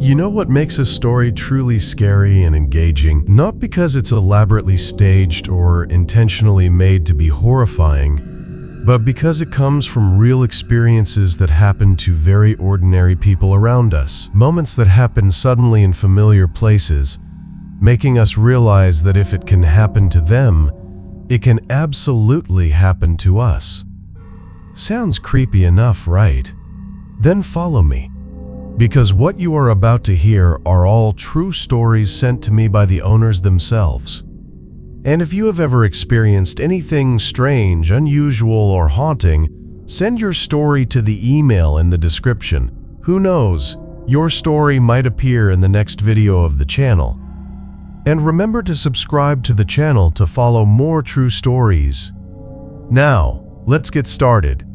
You know what makes a story truly scary and engaging? Not because it's elaborately staged or intentionally made to be horrifying, but because it comes from real experiences that happen to very ordinary people around us. Moments that happen suddenly in familiar places, making us realize that if it can happen to them, it can absolutely happen to us. Sounds creepy enough, right? Then follow me, because what you are about to hear are all true stories sent to me by the owners themselves. And if you have ever experienced anything strange, unusual, or haunting, send your story to the email in the description. Who knows, your story might appear in the next video of the channel. And remember to subscribe to the channel to follow more true stories. Now, let's get started.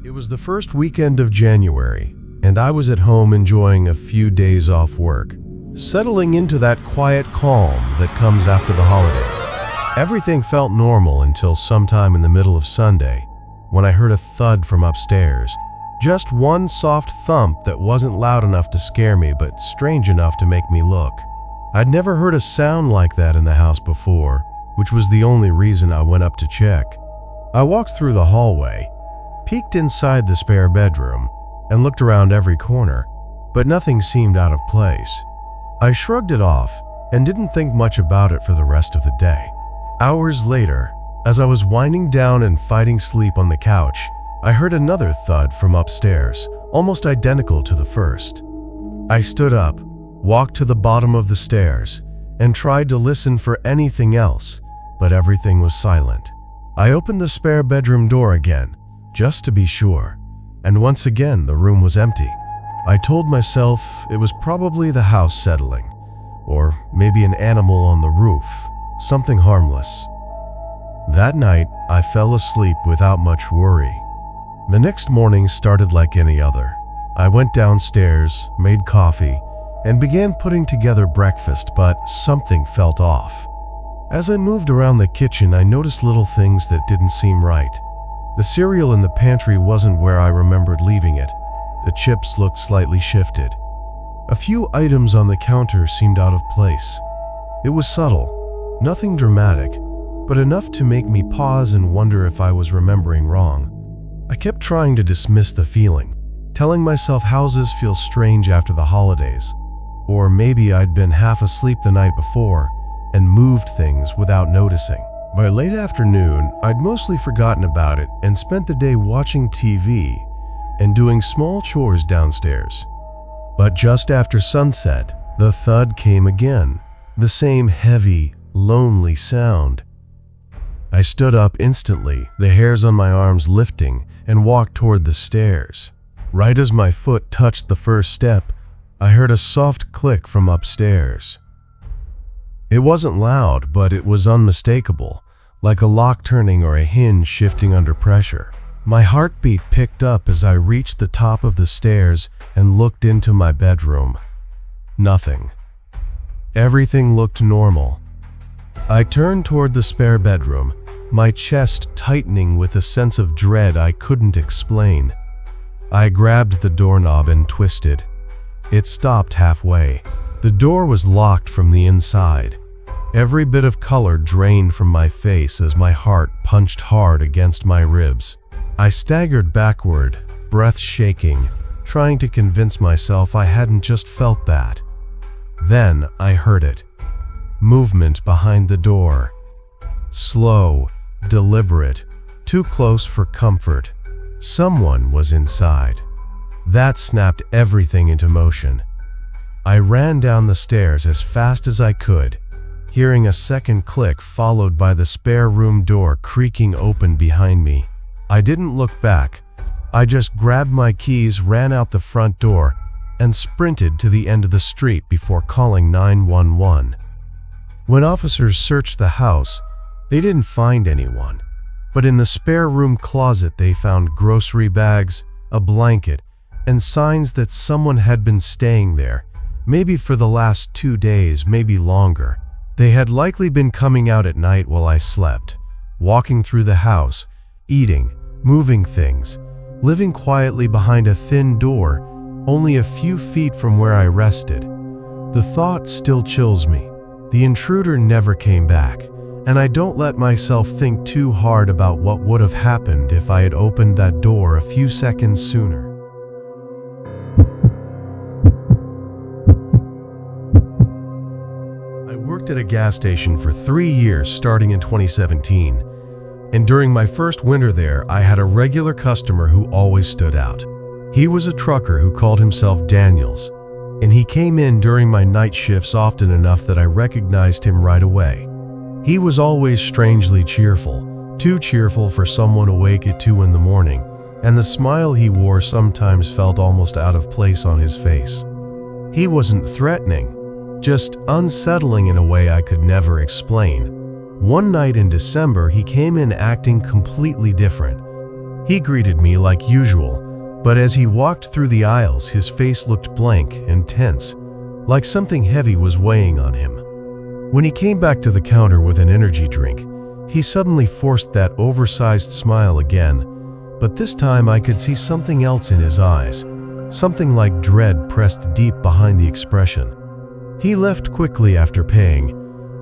It was the first weekend of January, and I was at home enjoying a few days off work, settling into that quiet calm that comes after the holidays. Everything felt normal until sometime in the middle of Sunday, when I heard a thud from upstairs. Just one soft thump that wasn't loud enough to scare me, but strange enough to make me look. I'd never heard a sound like that in the house before, which was the only reason I went up to check. I walked through the hallway, peeked inside the spare bedroom, and looked around every corner, but nothing seemed out of place. I shrugged it off and didn't think much about it for the rest of the day. Hours later, as I was winding down and fighting sleep on the couch, I heard another thud from upstairs, almost identical to the first. I stood up, walked to the bottom of the stairs, and tried to listen for anything else, but everything was silent. I opened the spare bedroom door again, just to be sure, and once again the room was empty. I told myself it was probably the house settling, or maybe an animal on the roof, something harmless. That night, I fell asleep without much worry. The next morning started like any other. I went downstairs, made coffee, and began putting together breakfast, but something felt off. As I moved around the kitchen, I noticed little things that didn't seem right. The cereal in the pantry wasn't where I remembered leaving it. The chips looked slightly shifted. A few items on the counter seemed out of place. It was subtle, nothing dramatic, but enough to make me pause and wonder if I was remembering wrong. I kept trying to dismiss the feeling, telling myself houses feel strange after the holidays, or maybe I'd been half asleep the night before and moved things without noticing. By late afternoon, I'd mostly forgotten about it and spent the day watching TV and doing small chores downstairs. But just after sunset, the thud came again, the same heavy, lonely sound. I stood up instantly, the hairs on my arms lifting, and walked toward the stairs. Right as my foot touched the first step, I heard a soft click from upstairs. It wasn't loud, but it was unmistakable, like a lock turning or a hinge shifting under pressure. My heartbeat picked up as I reached the top of the stairs and looked into my bedroom. Nothing. Everything looked normal. I turned toward the spare bedroom, my chest tightening with a sense of dread I couldn't explain. I grabbed the doorknob and twisted. It stopped halfway. The door was locked from the inside. Every bit of color drained from my face as my heart punched hard against my ribs. I staggered backward, breath shaking, trying to convince myself I hadn't just felt that. Then I heard it. Movement behind the door. Slow, deliberate, too close for comfort. Someone was inside. That snapped everything into motion. I ran down the stairs as fast as I could, hearing a second click followed by the spare room door creaking open behind me. I didn't look back. I just grabbed my keys, ran out the front door, and sprinted to the end of the street before calling 911. When officers searched the house, they didn't find anyone, but in the spare room closet they found grocery bags, a blanket, and signs that someone had been staying there, maybe for the last 2 days, maybe longer. They had likely been coming out at night while I slept, walking through the house, eating, moving things, living quietly behind a thin door, only a few feet from where I rested. The thought still chills me. The intruder never came back, and I don't let myself think too hard about what would have happened if I had opened that door a few seconds sooner. I worked at a gas station for 3 years starting in 2017, and during my first winter there, I had a regular customer who always stood out. He was a trucker who called himself Daniels, and he came in during my night shifts often enough that I recognized him right away. He was always strangely cheerful, too cheerful for someone awake at 2 in the morning, and the smile he wore sometimes felt almost out of place on his face. He wasn't threatening, just unsettling in a way I could never explain. One night in December, he came in acting completely different. He greeted me like usual, but as he walked through the aisles, his face looked blank and tense, like something heavy was weighing on him. When he came back to the counter with an energy drink, he suddenly forced that oversized smile again, but this time I could see something else in his eyes, something like dread pressed deep behind the expression. He left quickly after paying,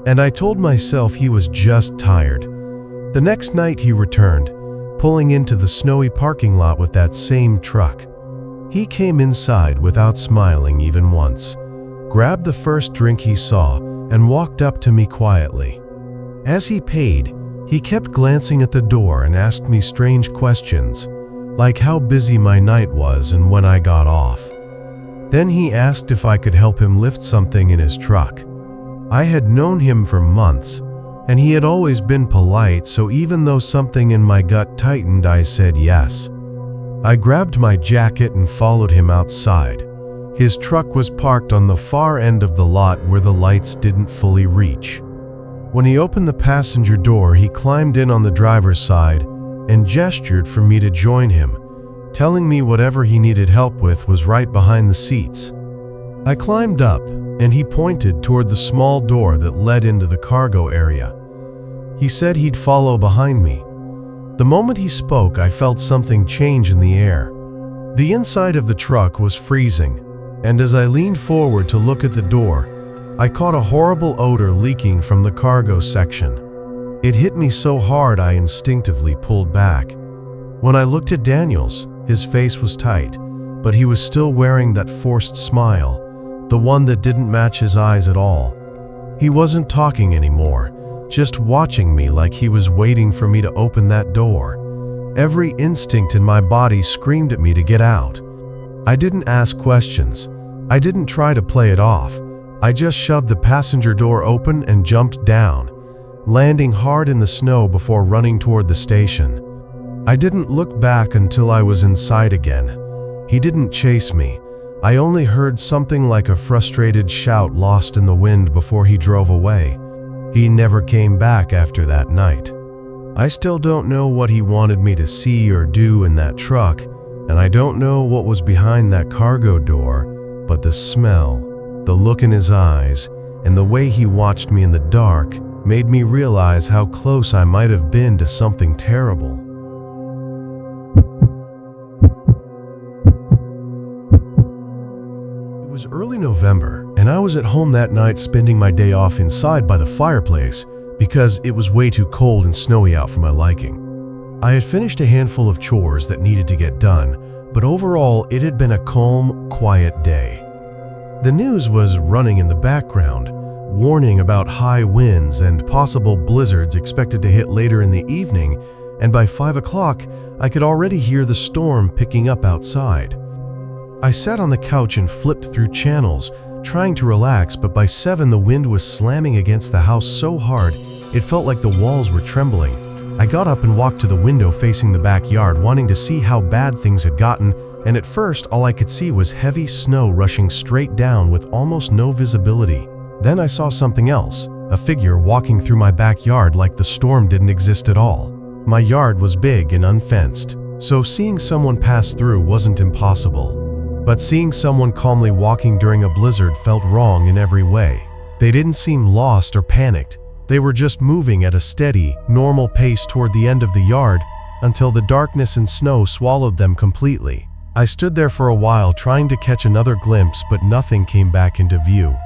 and I told myself he was just tired. The next night he returned, pulling into the snowy parking lot with that same truck. He came inside without smiling even once, grabbed the first drink he saw, and walked up to me quietly. As he paid, he kept glancing at the door and asked me strange questions, like how busy my night was and when I got off. Then he asked if I could help him lift something in his truck. I had known him for months, and he had always been polite, so even though something in my gut tightened, I said yes. I grabbed my jacket and followed him outside. His truck was parked on the far end of the lot where the lights didn't fully reach. When he opened the passenger door, he climbed in on the driver's side and gestured for me to join him, telling me whatever he needed help with was right behind the seats. I climbed up, and he pointed toward the small door that led into the cargo area. He said he'd follow behind me. The moment he spoke, I felt something change in the air. The inside of the truck was freezing, and as I leaned forward to look at the door, I caught a horrible odor leaking from the cargo section. It hit me so hard I instinctively pulled back. When I looked at Daniels, his face was tight, but he was still wearing that forced smile, the one that didn't match his eyes at all. He wasn't talking anymore, just watching me like he was waiting for me to open that door. Every instinct in my body screamed at me to get out. I didn't ask questions. I didn't try to play it off. I just shoved the passenger door open and jumped down, landing hard in the snow before running toward the station. I didn't look back until I was inside again. He didn't chase me. I only heard something like a frustrated shout lost in the wind before he drove away. He never came back after that night. I still don't know what he wanted me to see or do in that truck, and I don't know what was behind that cargo door, but the smell, the look in his eyes, and the way he watched me in the dark made me realize how close I might have been to something terrible. It was early November, and I was at home that night spending my day off inside by the fireplace because it was way too cold and snowy out for my liking. I had finished a handful of chores that needed to get done, but overall it had been a calm, quiet day. The news was running in the background, warning about high winds and possible blizzards expected to hit later in the evening, and by 5 o'clock I could already hear the storm picking up outside. I sat on the couch and flipped through channels, trying to relax, but by 7 the wind was slamming against the house so hard it felt like the walls were trembling. I got up and walked to the window facing the backyard, wanting to see how bad things had gotten, and at first all I could see was heavy snow rushing straight down with almost no visibility. Then I saw something else, a figure walking through my backyard like the storm didn't exist at all. My yard was big and unfenced, so seeing someone pass through wasn't impossible. But seeing someone calmly walking during a blizzard felt wrong in every way. They didn't seem lost or panicked. They were just moving at a steady, normal pace toward the end of the yard, until the darkness and snow swallowed them completely. I stood there for a while trying to catch another glimpse, but nothing came back into view.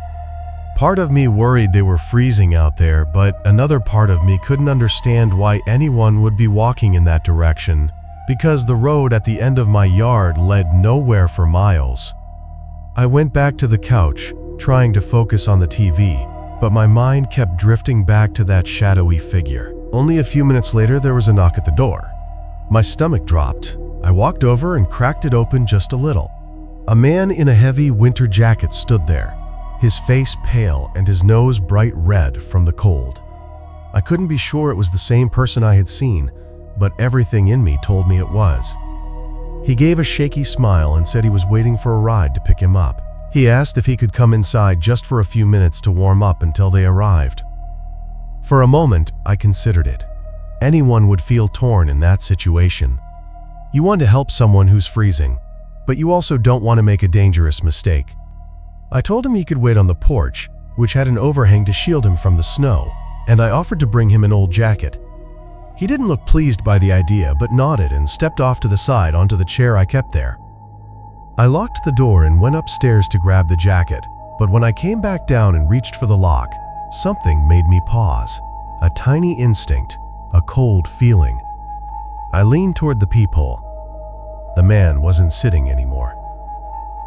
Part of me worried they were freezing out there, but another part of me couldn't understand why anyone would be walking in that direction, because the road at the end of my yard led nowhere for miles. I went back to the couch, trying to focus on the TV, but my mind kept drifting back to that shadowy figure. Only a few minutes later, there was a knock at the door. My stomach dropped. I walked over and cracked it open just a little. A man in a heavy winter jacket stood there, his face pale and his nose bright red from the cold. I couldn't be sure it was the same person I had seen, but everything in me told me it was. He gave a shaky smile and said he was waiting for a ride to pick him up. He asked if he could come inside just for a few minutes to warm up until they arrived. For a moment, I considered it. Anyone would feel torn in that situation. You want to help someone who's freezing, but you also don't want to make a dangerous mistake. I told him he could wait on the porch, which had an overhang to shield him from the snow, and I offered to bring him an old jacket. He didn't look pleased by the idea, but nodded and stepped off to the side onto the chair I kept there. I locked the door and went upstairs to grab the jacket, but when I came back down and reached for the lock, something made me pause. A tiny instinct, a cold feeling. I leaned toward the peephole. The man wasn't sitting anymore.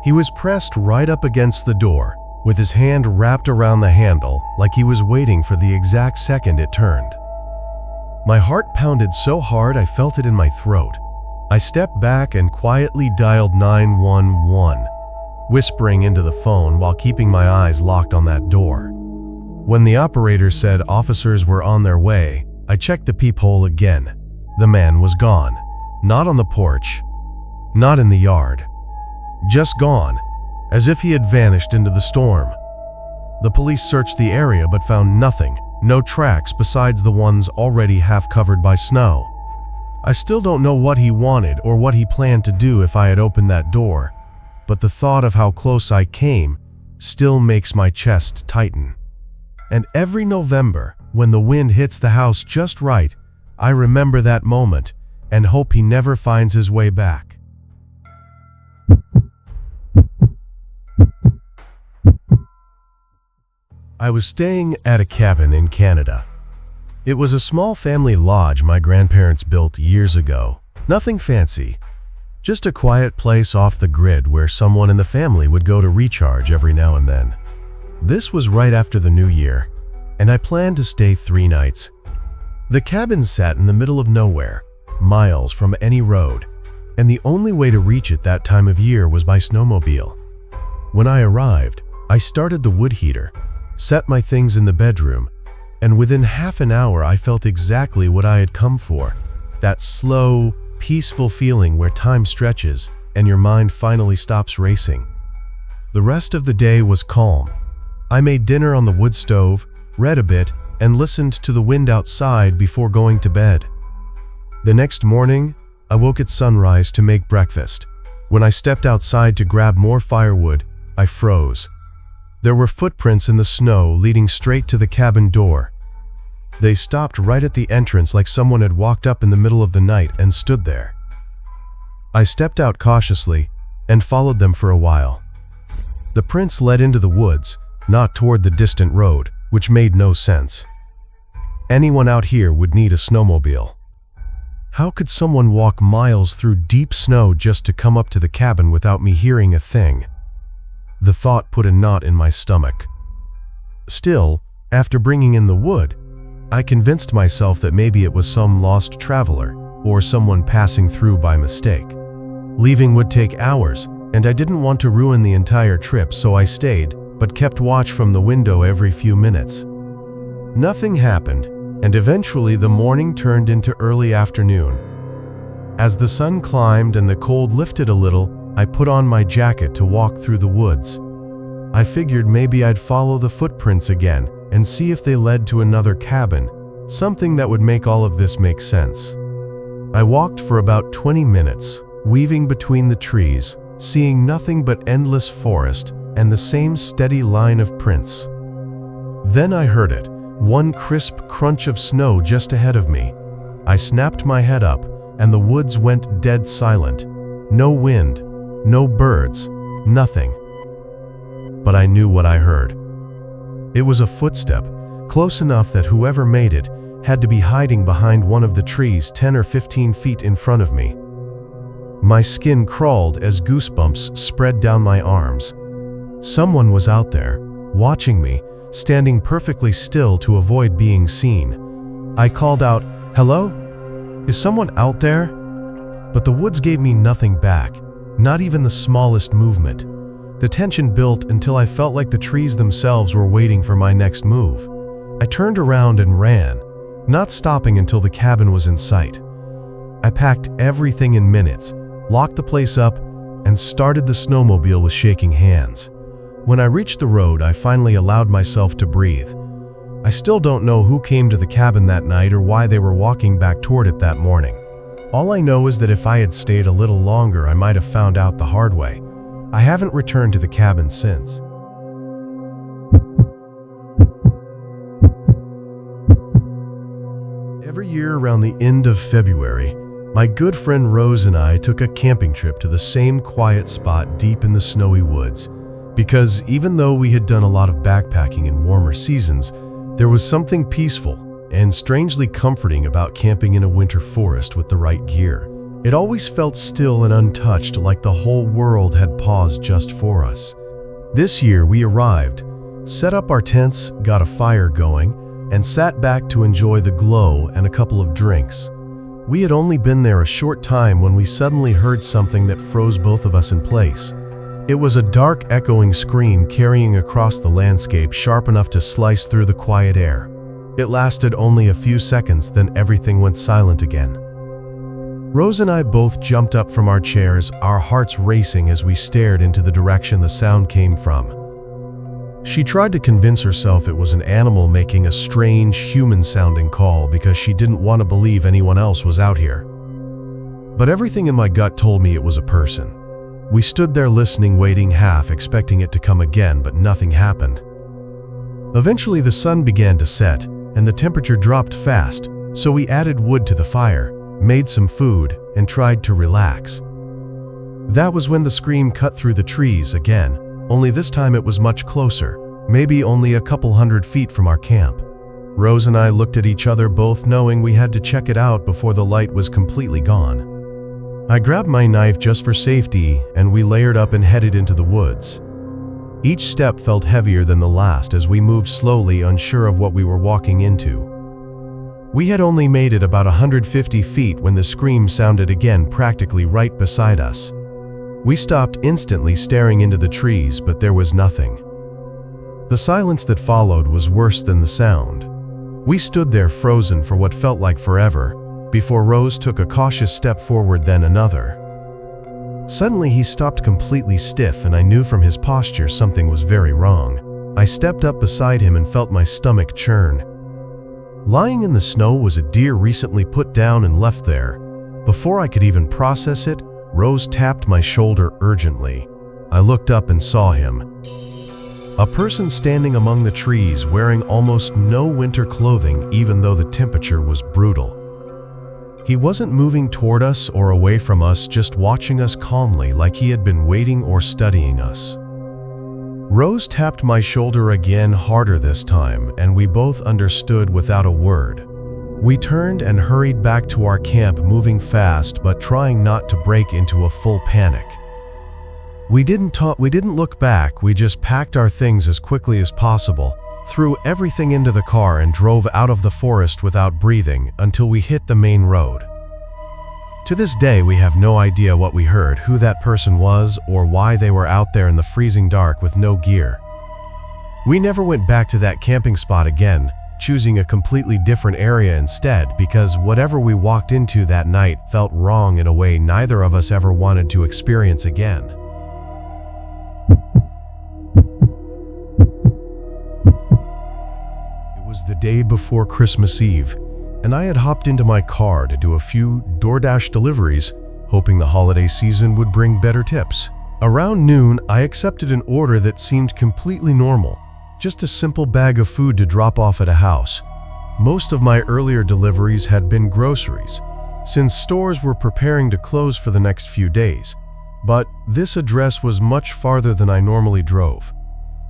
He was pressed right up against the door, with his hand wrapped around the handle like he was waiting for the exact second it turned. My heart pounded so hard I felt it in my throat. I stepped back and quietly dialed 911, whispering into the phone while keeping my eyes locked on that door. When the operator said officers were on their way, I checked the peephole again. The man was gone. Not on the porch, not in the yard. Just gone, as if he had vanished into the storm. The police searched the area but found nothing, no tracks besides the ones already half covered by snow. I still don't know what he wanted or what he planned to do if I had opened that door, but the thought of how close I came still makes my chest tighten. And every November, when the wind hits the house just right, I remember that moment and hope he never finds his way back. I was staying at a cabin in Canada. It was a small family lodge my grandparents built years ago. Nothing fancy, just a quiet place off the grid where someone in the family would go to recharge every now and then. This was right after the new year, and I planned to stay 3 nights. The cabin sat in the middle of nowhere, miles from any road, and the only way to reach it that time of year was by snowmobile. When I arrived, I started the wood heater, set my things in the bedroom, and within half an hour I felt exactly what I had come for. That slow, peaceful feeling where time stretches and your mind finally stops racing. The rest of the day was calm. I made dinner on the wood stove, read a bit, and listened to the wind outside before going to bed. The next morning, I woke at sunrise to make breakfast. When I stepped outside to grab more firewood, I froze. There were footprints in the snow leading straight to the cabin door. They stopped right at the entrance like someone had walked up in the middle of the night and stood there. I stepped out cautiously and followed them for a while. The prints led into the woods, not toward the distant road, which made no sense. Anyone out here would need a snowmobile. How could someone walk miles through deep snow just to come up to the cabin without me hearing a thing? The thought put a knot in my stomach. Still, after bringing in the wood, I convinced myself that maybe it was some lost traveler or someone passing through by mistake. Leaving would take hours, and I didn't want to ruin the entire trip, so I stayed, but kept watch from the window every few minutes. Nothing happened, and eventually the morning turned into early afternoon. As the sun climbed and the cold lifted a little, I put on my jacket to walk through the woods. I figured maybe I'd follow the footprints again and see if they led to another cabin, something that would make all of this make sense. I walked for about 20 minutes, weaving between the trees, seeing nothing but endless forest and the same steady line of prints. Then I heard it, one crisp crunch of snow just ahead of me. I snapped my head up, and the woods went dead silent. No wind, no birds, nothing. But I knew what I heard. It was a footstep, close enough that whoever made it had to be hiding behind one of the trees 10 or 15 feet in front of me. My skin crawled as goosebumps spread down my arms. Someone was out there, watching me, standing perfectly still to avoid being seen. I called out, "Hello? Is someone out there?" But the woods gave me nothing back, not even the smallest movement. The tension built until I felt like the trees themselves were waiting for my next move. I turned around and ran, not stopping until the cabin was in sight. I packed everything in minutes, locked the place up, and started the snowmobile with shaking hands. When I reached the road, I finally allowed myself to breathe. I still don't know who came to the cabin that night or why they were walking back toward it that morning. All I know is that if I had stayed a little longer, I might have found out the hard way. I haven't returned to the cabin since. Every year around the end of February, my good friend Rose and I took a camping trip to the same quiet spot deep in the snowy woods. Because even though we had done a lot of backpacking in warmer seasons, there was something peaceful and strangely comforting about camping in a winter forest with the right gear. It always felt still and untouched, like the whole world had paused just for us. This year we arrived, set up our tents, got a fire going, and sat back to enjoy the glow and a couple of drinks. We had only been there a short time when we suddenly heard something that froze both of us in place. It was a dark, echoing scream carrying across the landscape, sharp enough to slice through the quiet air. It lasted only a few seconds, then everything went silent again. Rose and I both jumped up from our chairs, our hearts racing as we stared into the direction the sound came from. She tried to convince herself it was an animal making a strange, human-sounding call because she didn't want to believe anyone else was out here. But everything in my gut told me it was a person. We stood there listening, waiting, half expecting it to come again, but nothing happened. Eventually the sun began to set, and the temperature dropped fast, so we added wood to the fire, made some food, and tried to relax. That was when the scream cut through the trees again, only this time it was much closer, maybe only a couple hundred feet from our camp. Rose and I looked at each other, both knowing we had to check it out before the light was completely gone. I grabbed my knife just for safety, and we layered up and headed into the woods. Each step felt heavier than the last as we moved slowly, unsure of what we were walking into. We had only made it about 150 feet when the scream sounded again, practically right beside us. We stopped instantly, staring into the trees, but there was nothing. The silence that followed was worse than the sound. We stood there frozen for what felt like forever, before Rose took a cautious step forward, then another. Suddenly he stopped completely stiff, and I knew from his posture something was very wrong. I stepped up beside him and felt my stomach churn. Lying in the snow was a deer recently put down and left there. Before I could even process it, Rose tapped my shoulder urgently. I looked up and saw him. A person standing among the trees, wearing almost no winter clothing even though the temperature was brutal. He wasn't moving toward us or away from us, just watching us calmly, like he had been waiting or studying us. Rose tapped my shoulder again, harder this time, and we both understood without a word. We turned and hurried back to our camp, moving fast but trying not to break into a full panic. We didn't look back, we just packed our things as quickly as possible, threw everything into the car and drove out of the forest without breathing until we hit the main road. To this day, we have no idea what we heard, who that person was, or why they were out there in the freezing dark with no gear. We never went back to that camping spot again, choosing a completely different area instead, because whatever we walked into that night felt wrong in a way neither of us ever wanted to experience again. It was the day before Christmas Eve, and I had hopped into my car to do a few DoorDash deliveries, hoping the holiday season would bring better tips. Around noon, I accepted an order that seemed completely normal, just a simple bag of food to drop off at a house. Most of my earlier deliveries had been groceries, since stores were preparing to close for the next few days. But this address was much farther than I normally drove.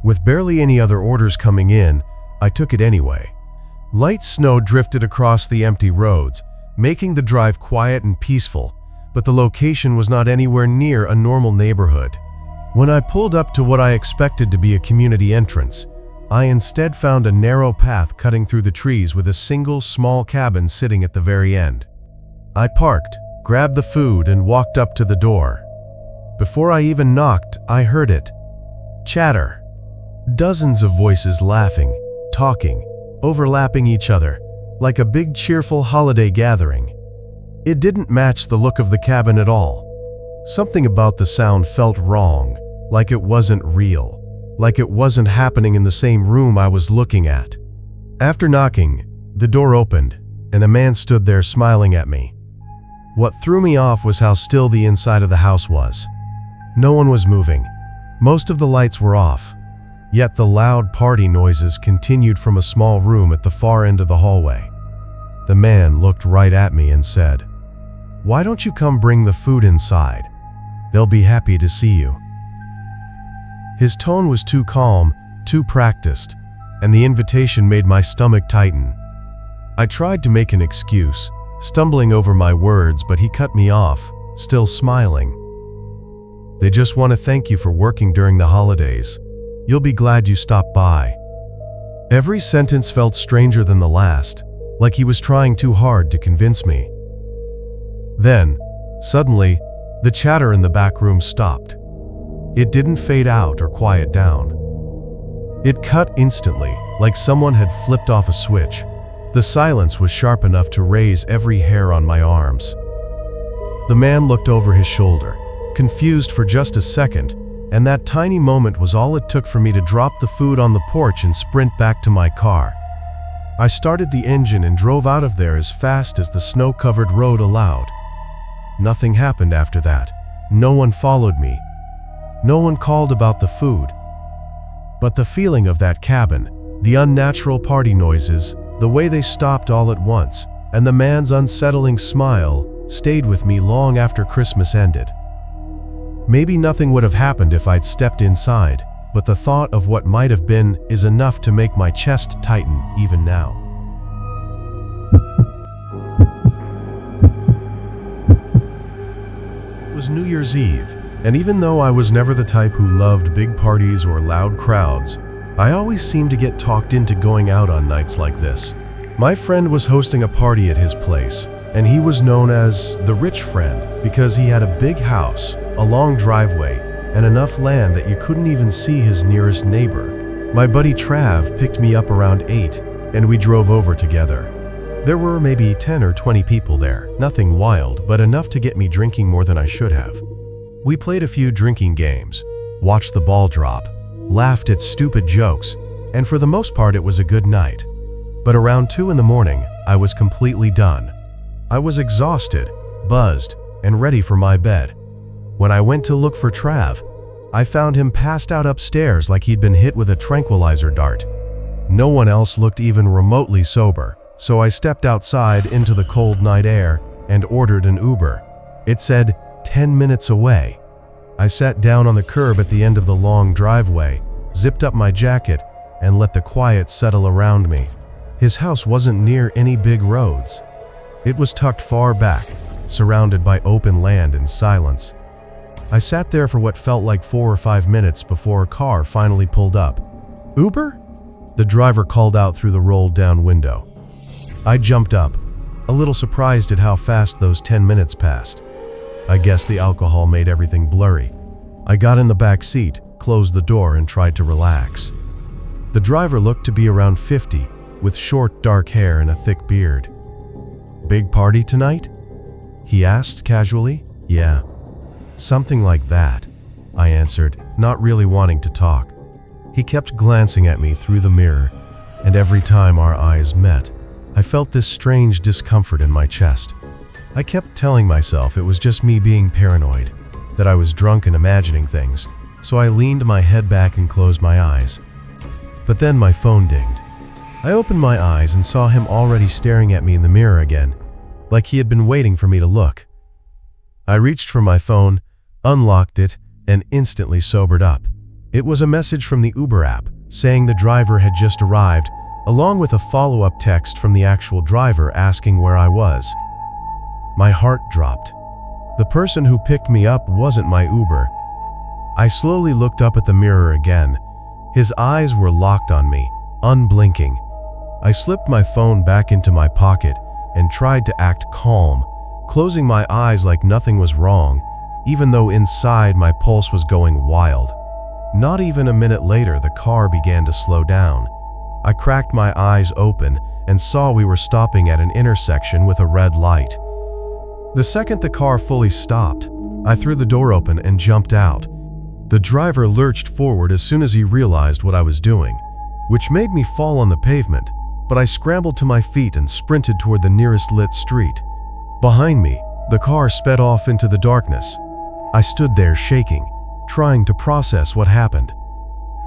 With barely any other orders coming in, I took it anyway. Light snow drifted across the empty roads, making the drive quiet and peaceful, but the location was not anywhere near a normal neighborhood. When I pulled up to what I expected to be a community entrance, I instead found a narrow path cutting through the trees with a single small cabin sitting at the very end. I parked, grabbed the food, and walked up to the door. Before I even knocked, I heard it. Chatter. Dozens of voices laughing, talking, overlapping each other, like a big cheerful holiday gathering. It didn't match the look of the cabin at all. Something about the sound felt wrong, like it wasn't real, like it wasn't happening in the same room I was looking at. After knocking, the door opened, and a man stood there smiling at me. What threw me off was how still the inside of the house was. No one was moving. Most of the lights were off. Yet the loud party noises continued from a small room at the far end of the hallway. The man looked right at me and said, "Why don't you come bring the food inside? They'll be happy to see you." His tone was too calm, too practiced, and the invitation made my stomach tighten. I tried to make an excuse, stumbling over my words, but he cut me off, still smiling. "They just want to thank you for working during the holidays. You'll be glad you stopped by." Every sentence felt stranger than the last, like he was trying too hard to convince me. Then, suddenly, the chatter in the back room stopped. It didn't fade out or quiet down. It cut instantly, like someone had flipped off a switch. The silence was sharp enough to raise every hair on my arms. The man looked over his shoulder, confused for just a second, and that tiny moment was all it took for me to drop the food on the porch and sprint back to my car. I started the engine and drove out of there as fast as the snow-covered road allowed. Nothing happened after that. No one followed me. No one called about the food. But the feeling of that cabin, the unnatural party noises, the way they stopped all at once, and the man's unsettling smile stayed with me long after Christmas ended. Maybe nothing would have happened if I'd stepped inside, but the thought of what might have been is enough to make my chest tighten even now. It was New Year's Eve, and even though I was never the type who loved big parties or loud crowds, I always seemed to get talked into going out on nights like this. My friend was hosting a party at his place, and he was known as the rich friend because he had a big house, a long driveway, and enough land that you couldn't even see his nearest neighbor. My buddy Trav picked me up around 8, and we drove over together. There were maybe 10 or 20 people there, nothing wild, but enough to get me drinking more than I should have. We played a few drinking games, watched the ball drop, laughed at stupid jokes, and for the most part it was a good night. But around 2 in the morning, I was completely done. I was exhausted, buzzed, and ready for my bed. When I went to look for Trav, I found him passed out upstairs like he'd been hit with a tranquilizer dart. No one else looked even remotely sober, so I stepped outside into the cold night air and ordered an Uber. It said 10 minutes away. I sat down on the curb at the end of the long driveway, zipped up my jacket, and let the quiet settle around me. His house wasn't near any big roads. It was tucked far back, surrounded by open land and silence. I sat there for what felt like 4 or 5 minutes before a car finally pulled up. "Uber?" the driver called out through the rolled-down window. I jumped up, a little surprised at how fast those 10 minutes passed. I guess the alcohol made everything blurry. I got in the back seat, closed the door, and tried to relax. The driver looked to be around 50, with short, dark hair and a thick beard. "Big party tonight?" he asked casually. "Yeah, something like that," I answered, not really wanting to talk. He kept glancing at me through the mirror, and every time our eyes met, I felt this strange discomfort in my chest. I kept telling myself it was just me being paranoid, that I was drunk and imagining things, so I leaned my head back and closed my eyes. But then my phone dinged. I opened my eyes and saw him already staring at me in the mirror again, like he had been waiting for me to look. I reached for my phone, unlocked it, and instantly sobered up. It was a message from the Uber app saying the driver had just arrived, along with a follow-up text from the actual driver asking where I was. My heart dropped. The person who picked me up wasn't my Uber. I slowly looked up at the mirror again. His eyes were locked on me, unblinking. I slipped my phone back into my pocket and tried to act calm, closing my eyes like nothing was wrong, even though inside my pulse was going wild. Not even a minute later, the car began to slow down. I cracked my eyes open and saw we were stopping at an intersection with a red light. The second the car fully stopped, I threw the door open and jumped out. The driver lurched forward as soon as he realized what I was doing, which made me fall on the pavement, but I scrambled to my feet and sprinted toward the nearest lit street. Behind me, the car sped off into the darkness. I stood there shaking, trying to process what happened.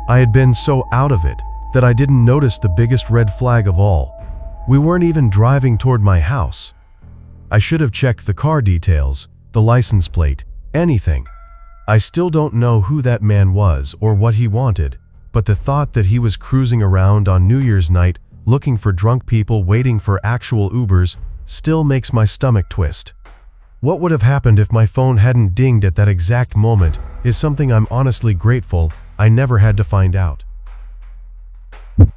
I had been so out of it that I didn't notice the biggest red flag of all. We weren't even driving toward my house. I should have checked the car details, the license plate, anything. I still don't know who that man was or what he wanted, but the thought that he was cruising around on New Year's night looking for drunk people waiting for actual Ubers still makes my stomach twist. What would have happened if my phone hadn't dinged at that exact moment is something I'm honestly grateful I never had to find out. It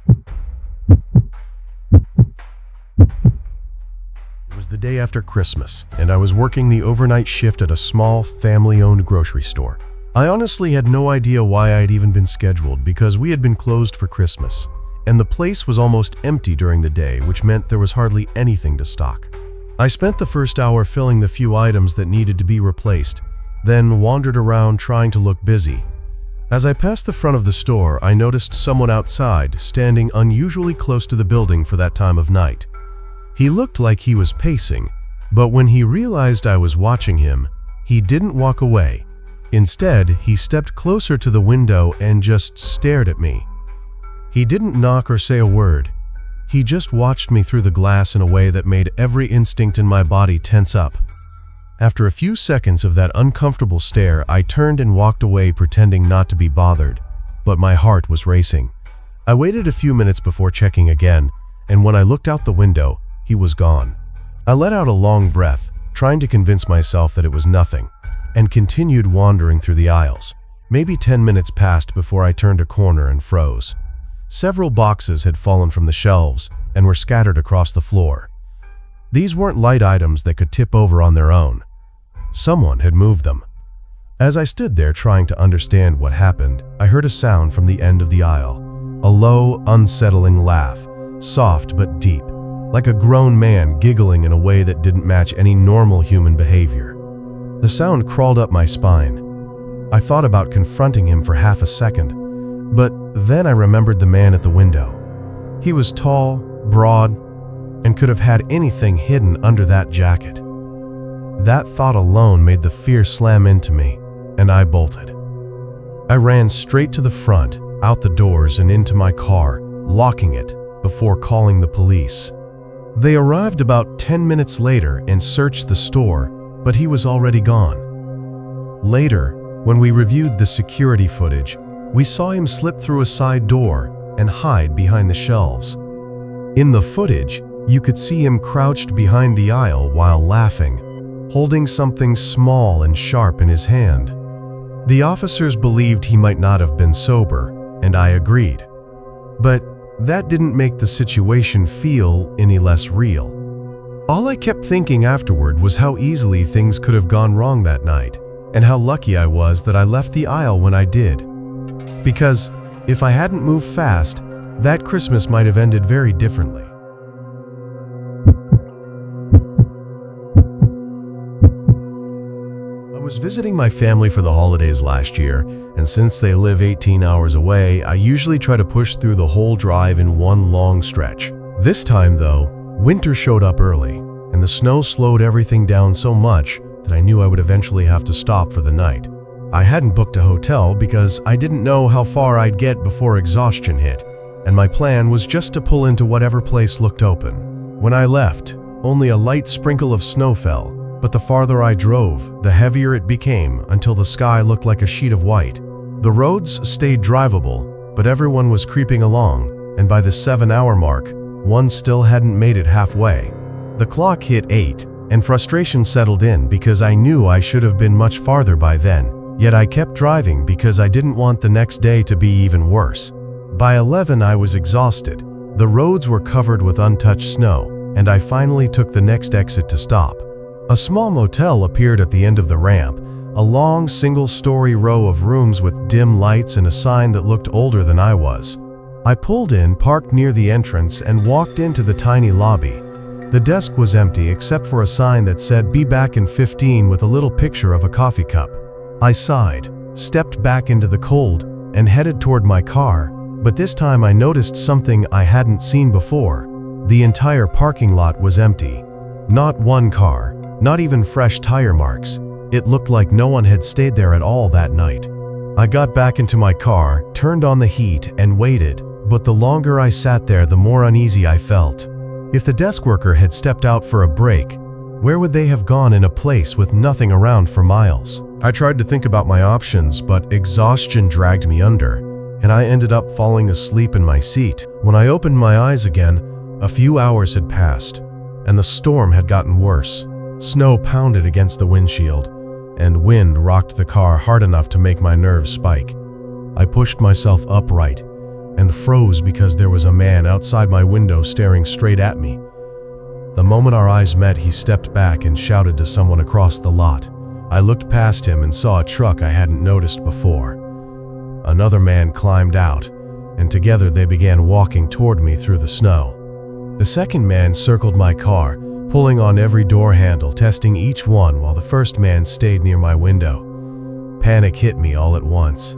was the day after Christmas, and I was working the overnight shift at a small, family-owned grocery store. I honestly had no idea why I had even been scheduled because we had been closed for Christmas, and the place was almost empty during the day, which meant there was hardly anything to stock. I spent the first hour filling the few items that needed to be replaced, then wandered around trying to look busy. As I passed the front of the store, I noticed someone outside, standing unusually close to the building for that time of night. He looked like he was pacing, but when he realized I was watching him, he didn't walk away. Instead, he stepped closer to the window and just stared at me. He didn't knock or say a word. He just watched me through the glass in a way that made every instinct in my body tense up. After a few seconds of that uncomfortable stare, I turned and walked away, pretending not to be bothered, but my heart was racing. I waited a few minutes before checking again, and when I looked out the window, he was gone. I let out a long breath, trying to convince myself that it was nothing, and continued wandering through the aisles. Maybe 10 minutes passed before I turned a corner and froze. Several boxes had fallen from the shelves and were scattered across the floor. These weren't light items that could tip over on their own. Someone had moved them. As I stood there trying to understand what happened, I heard a sound from the end of the aisle. A low, unsettling laugh, soft but deep, like a grown man giggling in a way that didn't match any normal human behavior. The sound crawled up my spine. I thought about confronting him for half a second, but then I remembered the man at the window. He was tall, broad, and could have had anything hidden under that jacket. That thought alone made the fear slam into me, and I bolted. I ran straight to the front, out the doors and into my car, locking it before calling the police. They arrived about 10 minutes later and searched the store, but he was already gone. Later, when we reviewed the security footage, we saw him slip through a side door and hide behind the shelves. In the footage, you could see him crouched behind the aisle while laughing, holding something small and sharp in his hand. The officers believed he might not have been sober, and I agreed. But that didn't make the situation feel any less real. All I kept thinking afterward was how easily things could have gone wrong that night, and how lucky I was that I left the aisle when I did. Because if I hadn't moved fast, that Christmas might have ended very differently. I was visiting my family for the holidays last year, and since they live 18 hours away, I usually try to push through the whole drive in one long stretch. This time, though, winter showed up early, and the snow slowed everything down so much that I knew I would eventually have to stop for the night. I hadn't booked a hotel because I didn't know how far I'd get before exhaustion hit, and my plan was just to pull into whatever place looked open. When I left, Only a light sprinkle of snow fell, but the farther I drove, the heavier it became until the sky looked like a sheet of white. The roads stayed drivable, but everyone was creeping along, and by the 7-hour mark, one still hadn't made it halfway. The clock hit 8, and frustration settled in because I knew I should have been much farther by then, yet I kept driving because I didn't want the next day to be even worse. By 11 I was exhausted. The roads were covered with untouched snow, and I finally took the next exit to stop. A small motel appeared at the end of the ramp, a long single-story row of rooms with dim lights and a sign that looked older than I was. I pulled in, parked near the entrance, and walked into the tiny lobby. The desk was empty except for a sign that said, "Be back in 15" with a little picture of a coffee cup. I sighed, stepped back into the cold, and headed toward my car, but this time I noticed something I hadn't seen before. The entire parking lot was empty. Not one car, not even fresh tire marks. It looked like no one had stayed there at all that night. I got back into my car, turned on the heat, and waited, but the longer I sat there, the more uneasy I felt. If the desk worker had stepped out for a break, where would they have gone in a place with nothing around for miles? I tried to think about my options, but exhaustion dragged me under, and I ended up falling asleep in my seat. When I opened my eyes again, a few hours had passed, and the storm had gotten worse. Snow pounded against the windshield, and wind rocked the car hard enough to make my nerves spike. I pushed myself upright and froze because there was a man outside my window staring straight at me. The moment our eyes met, he stepped back and shouted to someone across the lot. I looked past him and saw a truck I hadn't noticed before. Another man climbed out, and together they began walking toward me through the snow. The second man circled my car, pulling on every door handle, testing each one while the first man stayed near my window. Panic hit me all at once.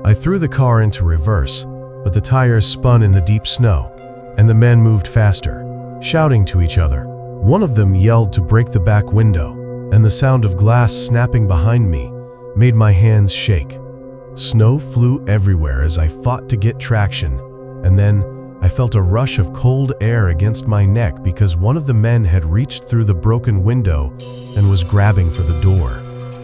I threw the car into reverse, but the tires spun in the deep snow, and the men moved faster, shouting to each other. One of them yelled to break the back window, and the sound of glass snapping behind me made my hands shake. Snow flew everywhere as I fought to get traction, and then I felt a rush of cold air against my neck because one of the men had reached through the broken window and was grabbing for the door.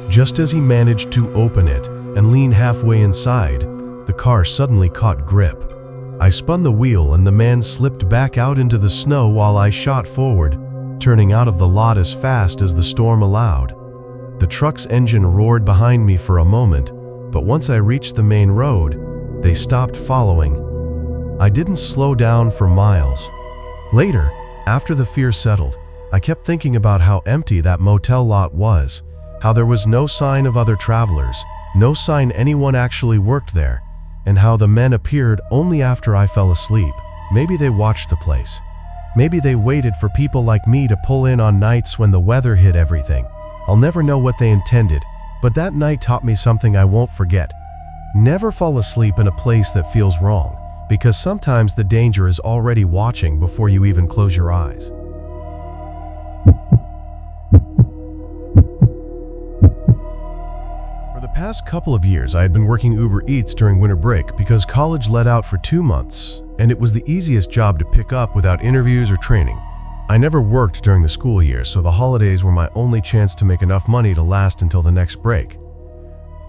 Just as he managed to open it and lean halfway inside, the car suddenly caught grip. I spun the wheel and the man slipped back out into the snow while I shot forward, turning out of the lot as fast as the storm allowed. The truck's engine roared behind me for a moment, but once I reached the main road, they stopped following. I didn't slow down for miles. Later, after the fear settled, I kept thinking about how empty that motel lot was, how there was no sign of other travelers, no sign anyone actually worked there, and how the men appeared only after I fell asleep. Maybe they watched the place. Maybe they waited for people like me to pull in on nights when the weather hit everything. I'll never know what they intended, but that night taught me something I won't forget. Never fall asleep in a place that feels wrong, because sometimes the danger is already watching before you even close your eyes. For the past couple of years, I had been working Uber Eats during winter break because college let out for 2 months, and it was the easiest job to pick up without interviews or training. I never worked during the school year, so the holidays were my only chance to make enough money to last until the next break.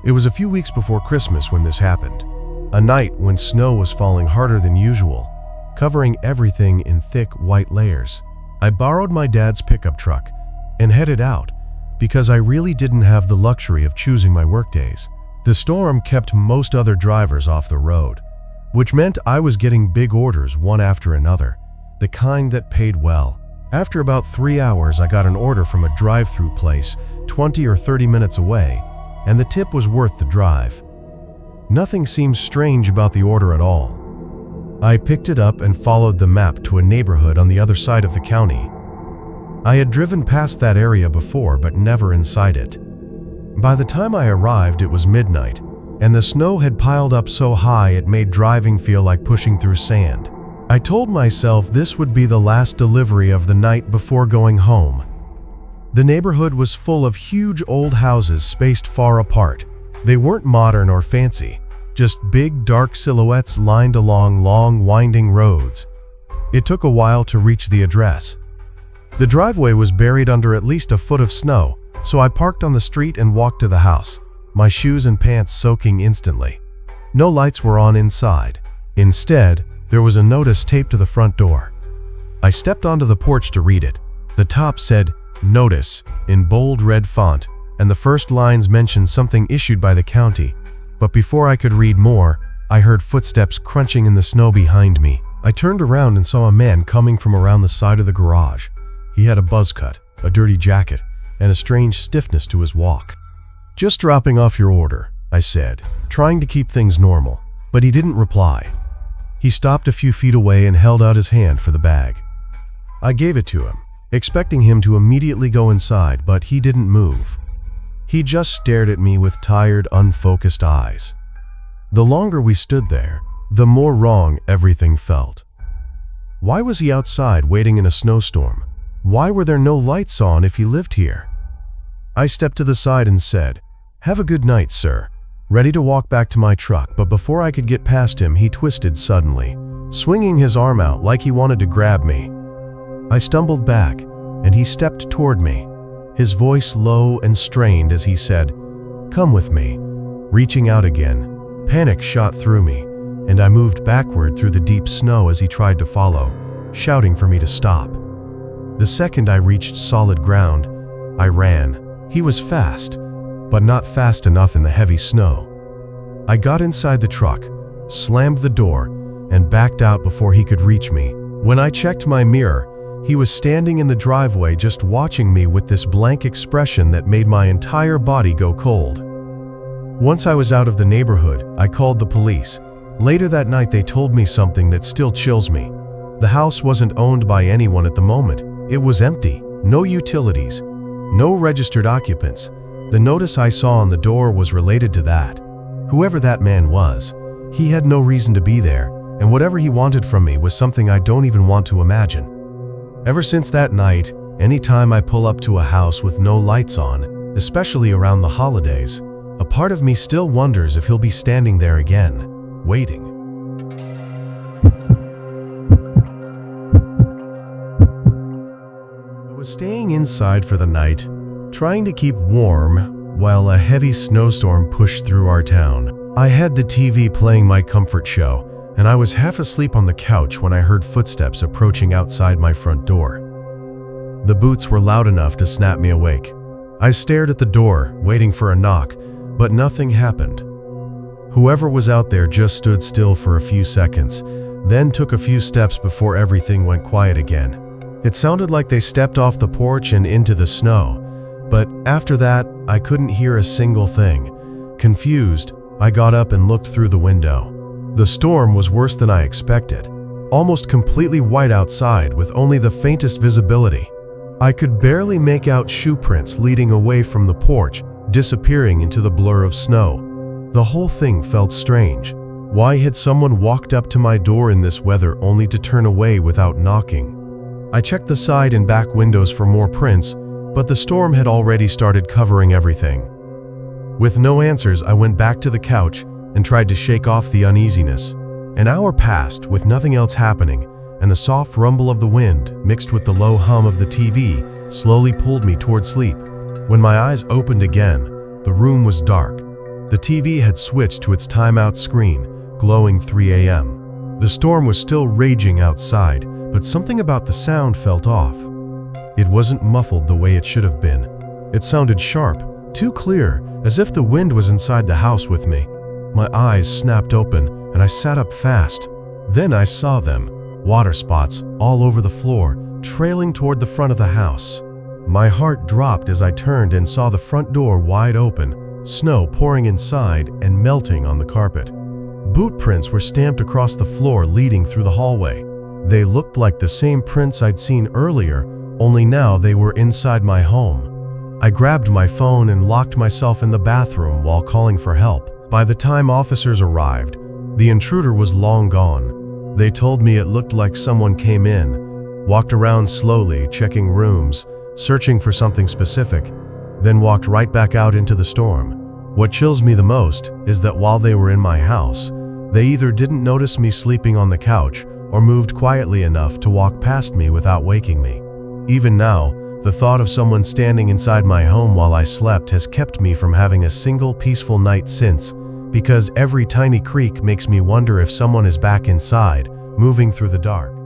It was a few weeks before Christmas when this happened. A night when snow was falling harder than usual, covering everything in thick white layers. I borrowed my dad's pickup truck and headed out because I really didn't have the luxury of choosing my workdays. The storm kept most other drivers off the road, which meant I was getting big orders one after another, the kind that paid well. After about 3 hours, I got an order from a drive-through place 20 or 30 minutes away, and the tip was worth the drive. Nothing seemed strange about the order at all. I picked it up and followed the map to a neighborhood on the other side of the county. I had driven past that area before, but never inside it. By the time I arrived, it was midnight, and the snow had piled up so high it made driving feel like pushing through sand. I told myself this would be the last delivery of the night before going home. The neighborhood was full of huge old houses spaced far apart. They weren't modern or fancy, just big dark silhouettes lined along long winding roads. It took a while to reach the address. The driveway was buried under at least a foot of snow, so I parked on the street and walked to the house, my shoes and pants soaking instantly. No lights were on inside. Instead, there was a notice taped to the front door. I stepped onto the porch to read it. The top said, "Notice," in bold red font, and the first lines mentioned something issued by the county. But before I could read more, I heard footsteps crunching in the snow behind me. I turned around and saw a man coming from around the side of the garage. He had a buzz cut, a dirty jacket, and a strange stiffness to his walk. "Just dropping off your order," I said, trying to keep things normal, but he didn't reply. He stopped a few feet away and held out his hand for the bag. I gave it to him, expecting him to immediately go inside, but he didn't move. He just stared at me with tired, unfocused eyes. The longer we stood there, the more wrong everything felt. Why was he outside waiting in a snowstorm? Why were there no lights on if he lived here? I stepped to the side and said, "Have a good night, sir," ready to walk back to my truck, but before I could get past him, he twisted suddenly, swinging his arm out like he wanted to grab me. I stumbled back, and he stepped toward me, his voice low and strained as he said, "Come with me." Reaching out again, panic shot through me, and I moved backward through the deep snow as he tried to follow, shouting for me to stop. The second I reached solid ground, I ran. He was fast, but not fast enough in the heavy snow. I got inside the truck, slammed the door, and backed out before he could reach me. When I checked my mirror, he was standing in the driveway just watching me with this blank expression that made my entire body go cold. Once I was out of the neighborhood, I called the police. Later that night they told me something that still chills me. The house wasn't owned by anyone at the moment. It was empty, no utilities, no registered occupants. The notice I saw on the door was related to that. Whoever that man was, he had no reason to be there, and whatever he wanted from me was something I don't even want to imagine. Ever since that night, anytime I pull up to a house with no lights on, especially around the holidays, a part of me still wonders if he'll be standing there again, waiting. I was staying inside for the night, trying to keep warm while a heavy snowstorm pushed through our town. I had the TV playing my comfort show, and I was half asleep on the couch when I heard footsteps approaching outside my front door. The boots were loud enough to snap me awake. I stared at the door, waiting for a knock, but nothing happened. Whoever was out there just stood still for a few seconds, then took a few steps before everything went quiet again. It sounded like they stepped off the porch and into the snow, but after that, I couldn't hear a single thing. Confused, I got up and looked through the window. The storm was worse than I expected, almost completely white outside with only the faintest visibility. I could barely make out shoe prints leading away from the porch, disappearing into the blur of snow. The whole thing felt strange. Why had someone walked up to my door in this weather only to turn away without knocking? I checked the side and back windows for more prints, but the storm had already started covering everything. With no answers, I went back to the couch and tried to shake off the uneasiness. An hour passed with nothing else happening, and the soft rumble of the wind, mixed with the low hum of the TV, slowly pulled me toward sleep. When my eyes opened again, the room was dark. The TV had switched to its timeout screen, glowing 3 a.m. The storm was still raging outside, but something about the sound felt off. It wasn't muffled the way it should have been. It sounded sharp, too clear, as if the wind was inside the house with me. My eyes snapped open, and I sat up fast. Then I saw them, water spots all over the floor, trailing toward the front of the house. My heart dropped as I turned and saw the front door wide open, snow pouring inside and melting on the carpet. Boot prints were stamped across the floor leading through the hallway. They looked like the same prints I'd seen earlier, only now they were inside my home. I grabbed my phone and locked myself in the bathroom while calling for help. By the time officers arrived, the intruder was long gone. They told me it looked like someone came in, walked around slowly, checking rooms, searching for something specific, then walked right back out into the storm. What chills me the most is that while they were in my house, they either didn't notice me sleeping on the couch or moved quietly enough to walk past me without waking me. Even now, the thought of someone standing inside my home while I slept has kept me from having a single peaceful night since, because every tiny creak makes me wonder if someone is back inside, moving through the dark.